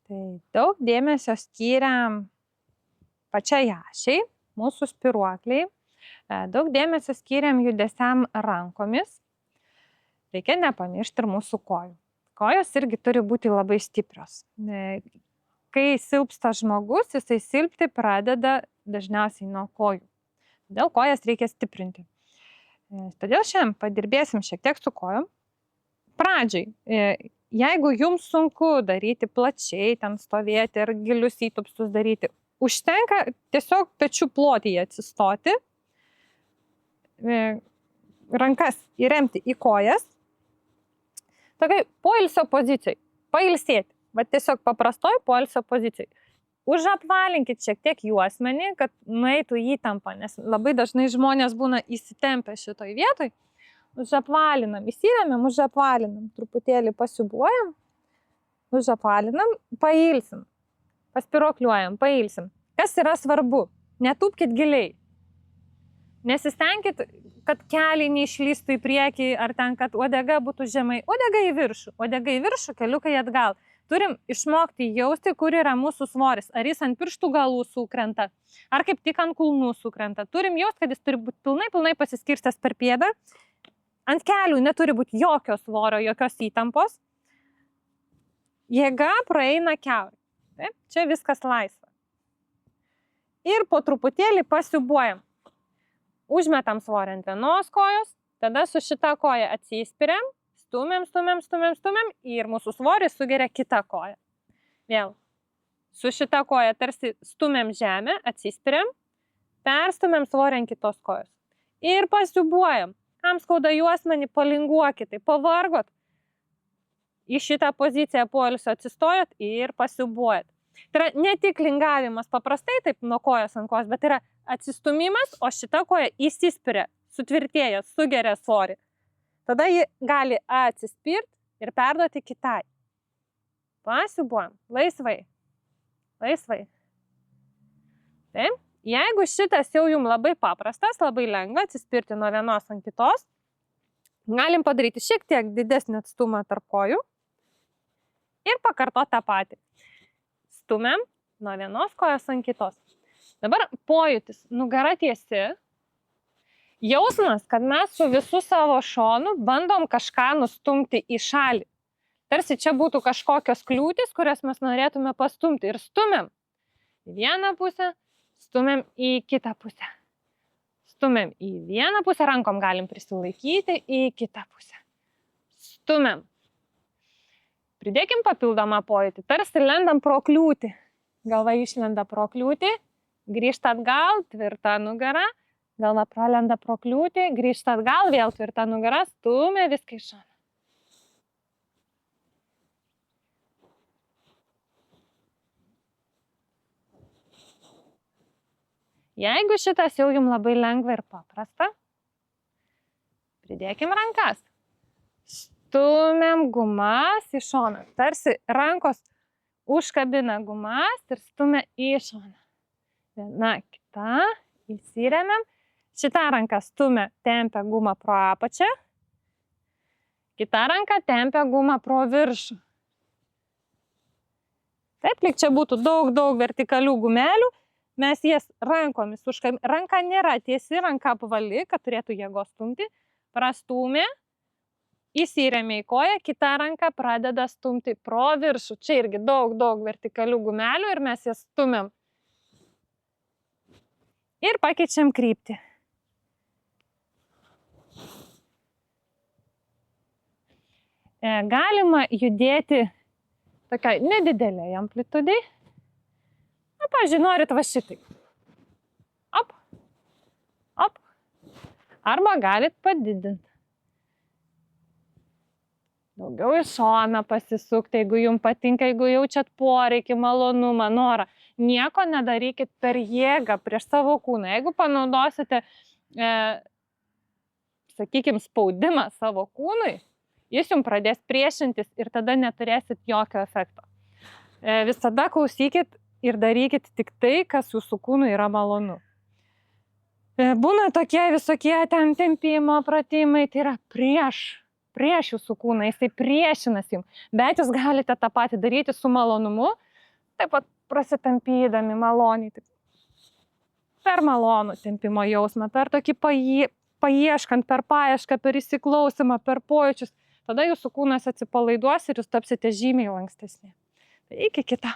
Tai daug dėmesio skiriam pačiai ašiai, mūsų spiruokliai. Daug dėmesio skiriam judesiam rankomis. Reikia nepamiršti ir mūsų kojų. Kojos irgi turi būti labai stiprios. Kai silpsta žmogus, jisai silpti pradeda dažniausiai nuo kojų. Todėl kojas reikia stiprinti. Todėl šiandien padirbėsim šiek tiek su kojom. Pradžiai, jeigu jums sunku daryti plačiai, ten stovėti ar gilius įtupstus daryti, užtenka tiesiog pečių plotyje atsistoti, rankas įremti į kojas, tokiai poilsio pozicijai, pailsėti, va tiesiog paprastoj poilsio pozicijai. Užapvalinkit šiek tiek juosmenį, kad nueitų įtampa, nes labai dažnai žmonės būna įsitempę šitoj vietoj. Užapvalinam, įsiremiam, užapvalinam, truputėlį pasiubuojam, užapvalinam, pailsim, paspirokliuojam, pailsim. Kas yra svarbu? Netūpkit giliai. Nesistengkit, kad keliai neišlystų į priekį, ar ten, kad uodega būtų žemai. Uodega į viršų, keliukai atgal. Turim išmokti jausti, kur yra mūsų svoris. Ar jis ant pirštų galų sukrenta, ar kaip tik ant kulnų sukrenta. Turim jausti, kad jis turi būti pilnai pasiskirstęs per pėdą. Ant kelių neturi būti jokio svorio, jokios įtampos. Jėga praeina kiaurai. Taip? Čia viskas laisva. Ir po truputėlį pasiubuojam. Užmetam svorį ant vienos kojos, tada su šita koja atsispiriam, stumiam ir mūsų svorį sugeria kita koja. Vėl. Su šita koja tarsi stumiam žemę, atsispiriam, perstumiam svorį ant kitos kojos. Ir pasiubuojam. Kam skauda juosmenį, palinguokit, tai pavargot. Į šitą poziciją poilsio atsistojot ir pasiubuojat. Tai yra ne tik lingavimas paprastai taip nuo kojos ant kojos, bet yra atsistumimas, o šita koja įsispiria, sutvirtėja, sugeria svorį. Tada ji gali atsispirti ir perduoti kitai. Pasiubuojam, laisvai. Taip? Jeigu šitas jau jums labai paprastas, labai lengva atsispirti nuo vienos ant kitos, galim padaryti šiek tiek didesnį atstumą tarp kojų ir pakartoti tą patį. Stumiam nuo vienos kojos ant kitos. Dabar pojūtis, nugara tiesi, jausmas, kad mes su visu savo šonu bandom kažką nustumti į šalį. Tarsi čia būtų kažkokios kliūtis, kurias mes norėtume pastumti ir stumiam į vieną pusę, stumiam į kitą pusę. Stumiam į vieną pusę, rankom galim prisilaikyti, į kitą pusę. Stumiam. Pridėkim papildomą pojūtį, tarsi lendam pro kliūtį. Galva išlenda pro kliūtį, grįžta atgal, tvirta nugara, galva pralenda pro kliūtį, grįžta atgal, vėl tvirta nugara, stumia viską į šoną. Jeigu šitas jau jums labai lengva ir paprasta, pridėkim rankas. Stumiam gumas į šoną. Tarsi rankos užkabina gumas ir stumia į šoną. Viena, kita, įsiremiam. Šitą ranką stumia, tempia gumą pro apačią. Kita ranka tempia gumą pro viršų. Taip, lyg čia būtų daug vertikalių gumelių. Mes jas rankomis užkabiname. Ranka nėra tiesi, ranka apvali, kad turėtų jėgos stumti. Prastumė, įsiremia į koją, kita ranka pradeda stumti pro viršų. Čia irgi daug vertikalių gumelių ir mes jas stumiam. Ir pakeičiam kryptį. Galima judėti tokiai nedidelei amplitudei. Na, pavyzdžiui, norit va šitaip. Op, op. Arba galit padidinti. Daugiau į šoną pasisukti, jeigu jums patinka, jeigu jaučiat poreikį, malonumą, norą. Nieko nedarykit per jėgą prieš savo kūną. Jeigu panaudosite, sakykime, spaudimą savo kūnui, jis jums pradės priešintis ir tada neturėsit jokio efekto. Visada klausykit ir darykit tik tai, kas jūsų kūnui yra malonu. Būna tokie visokie ten tempimo pratimai, tai yra prieš jūsų kūną, jisai priešinas jums. Bet jūs galite tą patį daryti su malonumu, taip pat prasitampydami maloniai. Taip. Per malonų tempimo jausmą, per tokį paieškant, per paiešką, per įsiklausimą, per pojūčius. Tada jūsų kūnas atsipalaiduos ir jūs tapsite žymiai lankstesni. Tai iki kito.